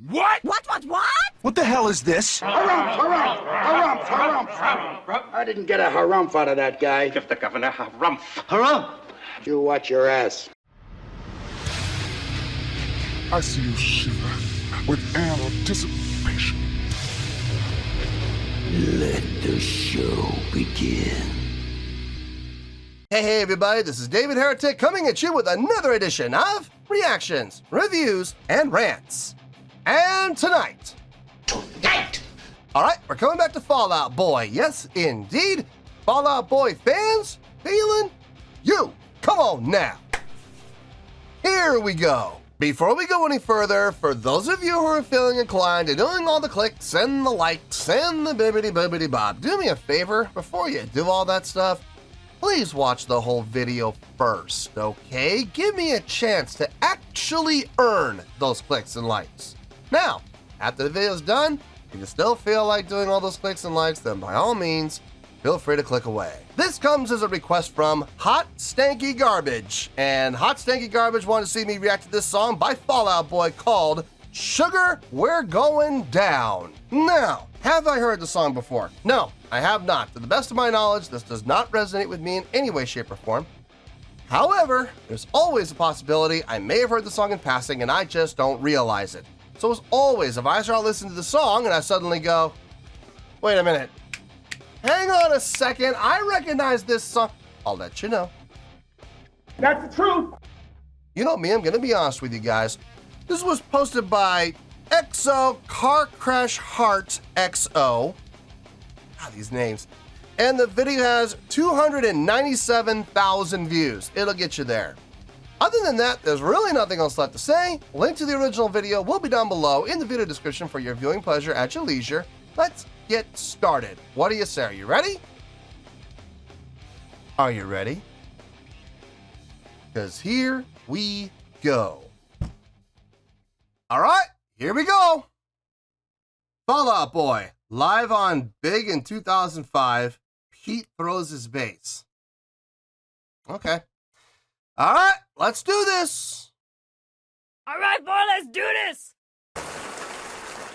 What? What? What the hell is this? Harumph. I didn't get a harumph out of that guy. Give the governor harumph. Harumph! You watch your ass. I see you shiver with anticipation. Let the show begin. Hey everybody, this is David Heretic coming at you with another edition of Reactions, Reviews, and Rants. And tonight, alright, we're coming back to Fall Out Boy. Yes, indeed. Fall Out Boy fans, feeling you. Come on now. Here we go. Before we go any further, for those of you who are feeling inclined to doing all the clicks and the likes and the bibbidi bob, do me a favor before you do all that stuff. Please watch the whole video first, okay? Give me a chance to actually earn those clicks and likes. Now, after the video's done, if you still feel like doing all those clicks and likes, then by all means, feel free to click away. This comes as a request from Hot Stanky Garbage, and Hot Stanky Garbage wanted to see me react to this song by Fall Out Boy called Sugar, We're Goin Down. Now, have I heard the song before? No, I have not. To the best of my knowledge, this does not resonate with me in any way, shape, or form. However, there's always a possibility I may have heard the song in passing and I just don't realize it. So as always, if I start listening to the song and I suddenly go, wait a minute, hang on a second, I recognize this song, I'll let you know. That's the truth. You know me, I'm gonna be honest with you guys. This was posted by XO Car Crash Heart XO. God, these names. And the video has 297,000 views. It'll get you there. Other than that, there's really nothing else left to say. Link to the original video will be down below in the video description for your viewing pleasure at your leisure. Let's get started. What do you say? Are you ready? Are you ready? Because here we go. All right, here we go. Fall Out Boy, live on Big in 2005. Pete throws his bass. Okay. All right, let's do this. All right, boy, let's do this.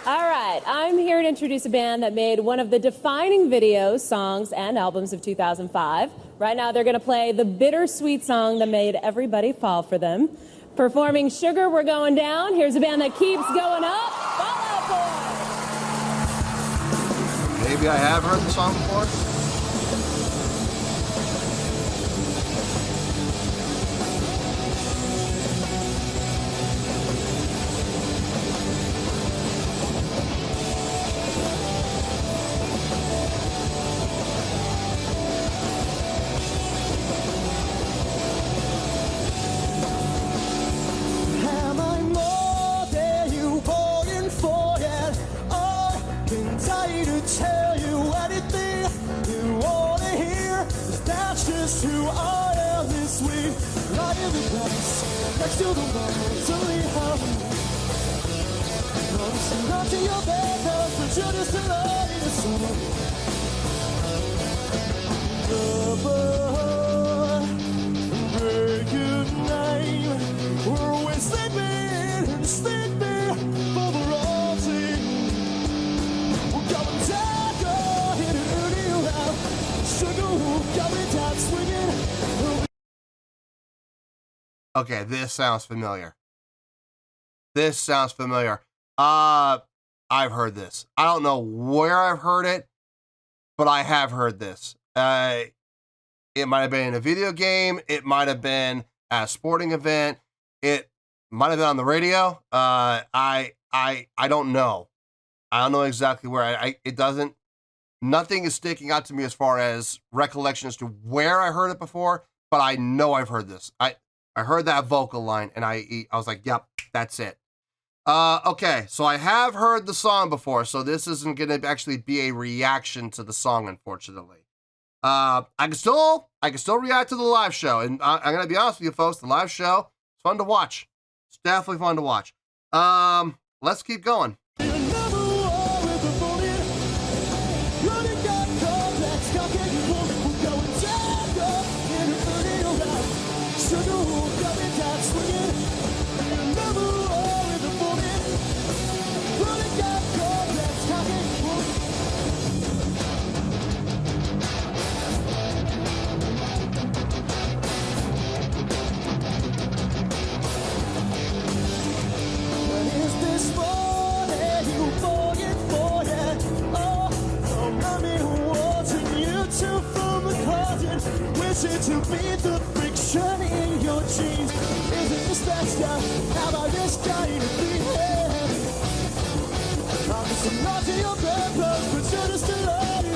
All right, I'm here to introduce a band that made one of the defining videos, songs, and albums of 2005. Right now, they're going to play the bittersweet song that made everybody fall for them. Performing Sugar, We're Going Down. Here's a band that keeps going up. Fall Out Boy. Maybe I have heard the song before. Tell you anything you want to hear. That's just who I am this week. Right in the grass, next to the lights, only how we promise not to your bed, but you're just a light in the summer. Break your name. We're with sleeping and sleeping for the wrong thing. Okay, this sounds familiar. This sounds familiar. I've heard this. I don't know where I've heard it, but I have heard this. It might have been in a video game. It might have been at a sporting event. It might have been on the radio. I don't know. I don't know exactly where. It doesn't. Nothing is sticking out to me as far as recollection as to where I heard it before, but I know I've heard this. I heard that vocal line, and I was like, yep, that's it. Okay, so I have heard the song before, so this isn't going to actually be a reaction to the song, unfortunately. I can still react to the live show, and I'm going to be honest with you folks, the live show is fun to watch. It's definitely fun to watch. Let's keep going. beat the friction in your jeans. Isn't this best now? How about this kind of thing? I'm just a lot to your purpose, but you're just a lot to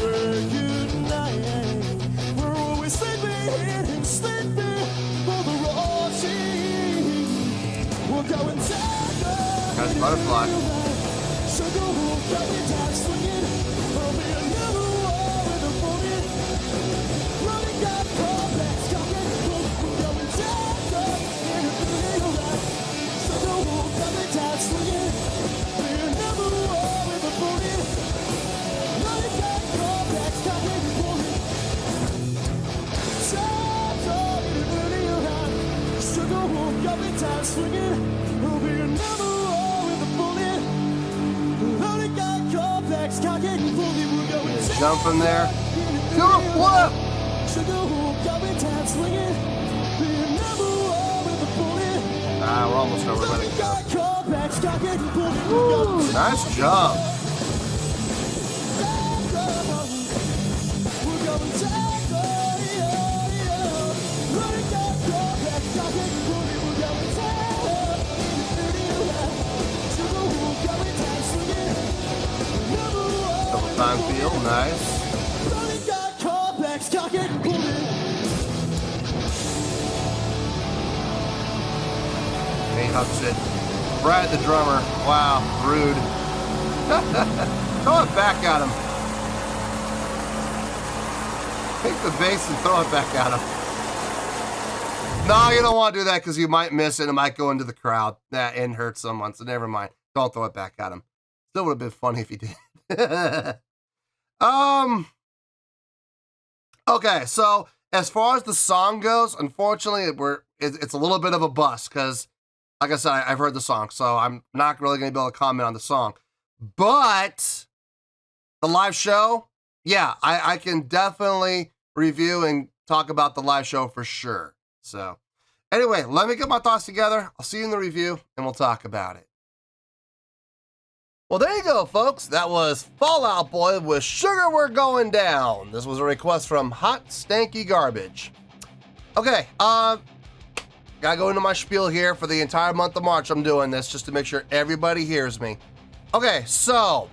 we're united. We're always sleeping and sleeping for the royalty. We're going down. That's butterfly. So go home, going down, swinging. I'll be another war with a morning. Running out, complex, coming home. We're going down, in a little life. So go home, going down, swinging. Be another war with a morning. Running out, complex, coming home. So in a little life. So go home, going down, swinging. We'll be another war with a morning. Running out, complex, coming home. We're going down. Jump from there. Do a flip. We're almost over. Let it go. Woo, nice job. Double time feel, nice. He hucks it. Brad the drummer. Wow, rude. Throw it back at him. Take the bass and throw it back at him. No, you don't want to do that because you might miss it. It might go into the crowd and hurt someone. So never mind. Don't throw it back at him. Still would have been funny if you did. Okay, so as far as the song goes, unfortunately, it's a little bit of a bust because, like I said, I've heard the song, so I'm not really going to be able to comment on the song. But the live show, yeah, I can definitely review and talk about the live show for sure. So anyway, let me get my thoughts together. I'll see you in the review, and we'll talk about it. Well, there you go, folks. That was Fall Out Boy with Sugar We're Going Down. This was a request from Hot Stanky Garbage. Okay, gotta go into my spiel here for the entire month of March. I'm doing this just to make sure everybody hears me. Okay, so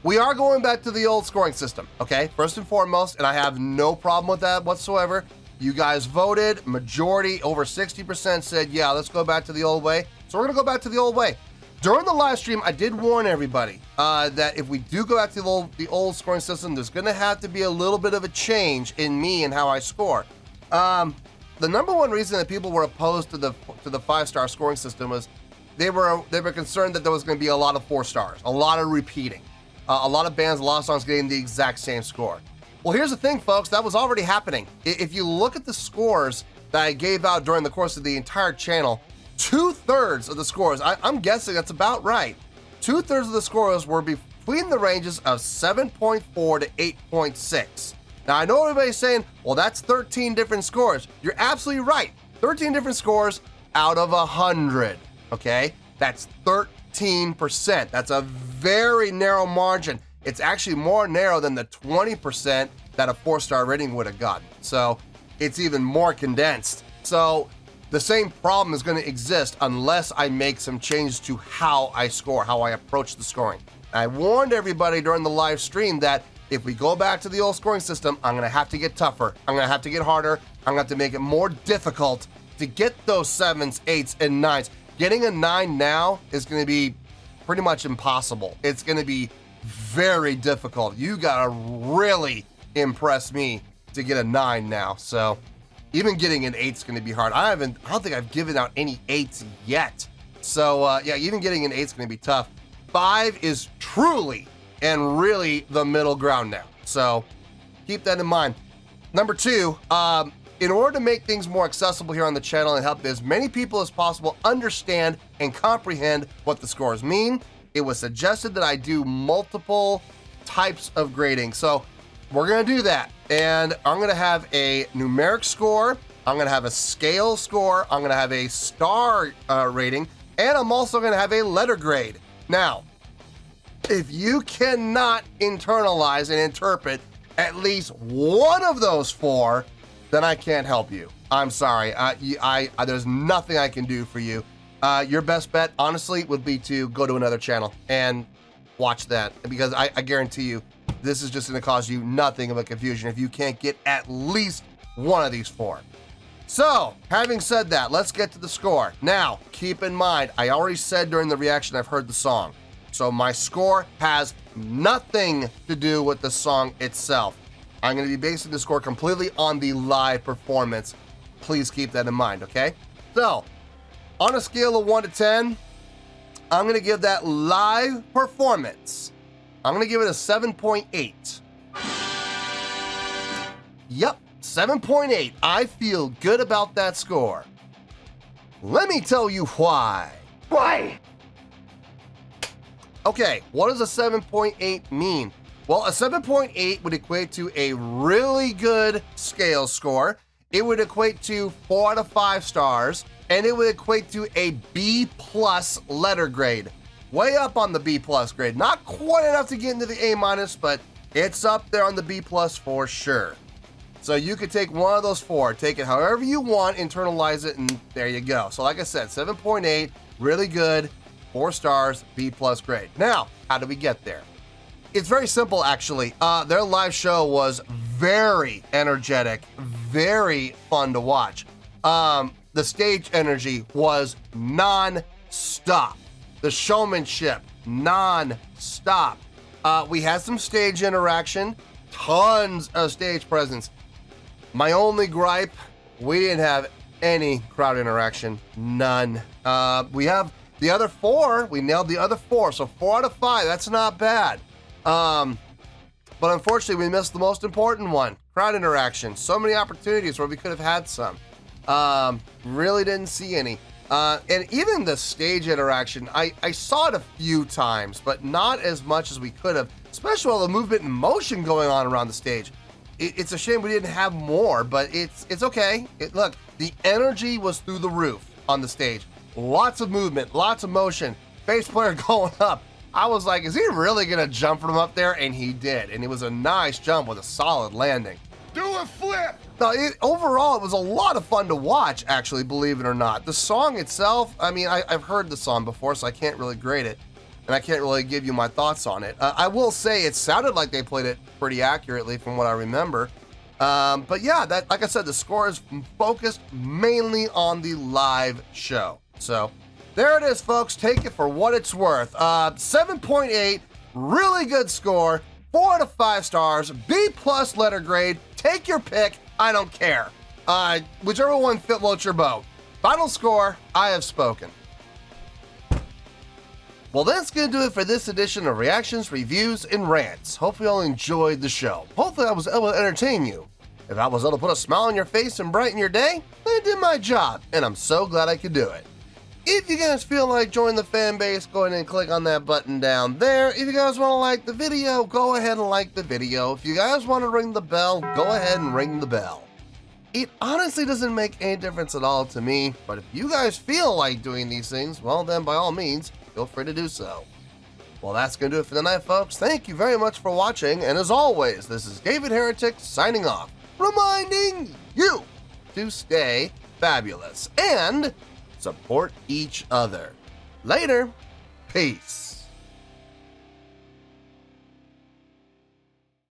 we are going back to the old scoring system, okay? First and foremost, and I have no problem with that whatsoever. You guys voted, majority, over 60% said, yeah, let's go back to the old way. So we're gonna go back to the old way. During the live stream, I did warn everybody that if we do go back to the old scoring system, there's going to have to be a little bit of a change in me and how I score. The number one reason that people were opposed to the 5-star scoring system was they were concerned that there was going to be a lot of 4 stars, a lot of repeating, a lot of bands, a lot of songs getting the exact same score. Well, here's the thing, folks, that was already happening. If you look at the scores that I gave out during the course of the entire channel, 2/3 of the scores, I'm guessing that's about right. 2/3 of the scores were between the ranges of 7.4 to 8.6. Now, I know everybody's saying, well, that's 13 different scores. You're absolutely right. 13 different scores out of 100, okay? That's 13%. That's a very narrow margin. It's actually more narrow than the 20% that a 4-star rating would have gotten. So it's even more condensed. So the same problem is going to exist unless I make some changes to how I score, how I approach the scoring. I warned everybody during the live stream that if we go back to the old scoring system, I'm going to have to get tougher. I'm going to have to get harder. I'm going to have to make it more difficult to get those 7s, 8s, and 9s. Getting a 9 now is going to be pretty much impossible. It's going to be very difficult. You got to really impress me to get a 9 now. So even getting an 8 is going to be hard. I don't think I've given out any 8s yet. So yeah, even getting an 8 is going to be tough. 5 is truly and really the middle ground now. So keep that in mind. Number 2, in order to make things more accessible here on the channel and help as many people as possible understand and comprehend what the scores mean, it was suggested that I do multiple types of grading. So we're going to do that. And I'm going to have a numeric score. I'm going to have a scale score. I'm going to have a star rating. And I'm also going to have a letter grade. Now, If you cannot internalize and interpret at least one of those 4, then I can't help you. I'm sorry. There's nothing I can do for you. Your best bet, honestly, would be to go to another channel and watch that, because I guarantee you this is just going to cause you nothing of a confusion if you can't get at least one of these 4. So, having said that, let's get to the score. Now, keep in mind, I already said during the reaction I've heard the song. So my score has nothing to do with the song itself. I'm going to be basing the score completely on the live performance. Please keep that in mind, okay? So, on a scale of 1 to 10, I'm going to give that live performance, I'm going to give it a 7.8. Yep, 7.8. I feel good about that score. Let me tell you why. Why? Okay, what does a 7.8 mean? Well, a 7.8 would equate to a really good scale score. It would equate to 4 out of 5 stars, and it would equate to a B+ letter grade. Way up on the B+ grade. Not quite enough to get into the A-, but it's up there on the B+ for sure. So you could take one of those 4, take it however you want, internalize it, and there you go. So like I said, 7.8, really good, 4 stars, B+ grade. Now, how do we get there? It's very simple, actually. Their live show was very energetic, very fun to watch. The stage energy was non-stop. The showmanship, non-stop. We had some stage interaction, tons of stage presence. My only gripe, we didn't have any crowd interaction, none. We have the other 4, we nailed the other 4, so 4 out of 5, that's not bad. But unfortunately, we missed the most important one, crowd interaction. So many opportunities where we could have had some. Really didn't see any. And even the stage interaction, I saw it a few times, but not as much as we could have, especially all the movement and motion going on around the stage. It's a shame we didn't have more, but it's okay. Look, the energy was through the roof on the stage. Lots of movement, lots of motion, bass player going up. I was like, is he really gonna jump from up there? And he did, and it was a nice jump with a solid landing. Do a flip! No, overall, it was a lot of fun to watch, actually, believe it or not. The song itself, I mean, I've heard the song before, so I can't really grade it, and I can't really give you my thoughts on it. I will say it sounded like they played it pretty accurately from what I remember. But yeah, like I said, the score is focused mainly on the live show. So there it is, folks. Take it for what it's worth. 7.8, really good score. 4 out of 5 stars, B+ letter grade. Take your pick. I don't care. Whichever one floats your boat. Final score, I have spoken. Well, that's going to do it for this edition of Reactions, Reviews, and Rants. Hopefully you all enjoyed the show. Hopefully I was able to entertain you. If I was able to put a smile on your face and brighten your day, then I did my job, and I'm so glad I could do it. If you guys feel like joining the fan base, go ahead and click on that button down there. If you guys want to like the video, go ahead and like the video. If you guys want to ring the bell, go ahead and ring the bell. It honestly doesn't make any difference at all to me, but if you guys feel like doing these things, well then by all means, feel free to do so. Well, that's going to do it for tonight, folks. Thank you very much for watching, and as always, this is David Heretic signing off, reminding you to stay fabulous and support each other. Later. Peace.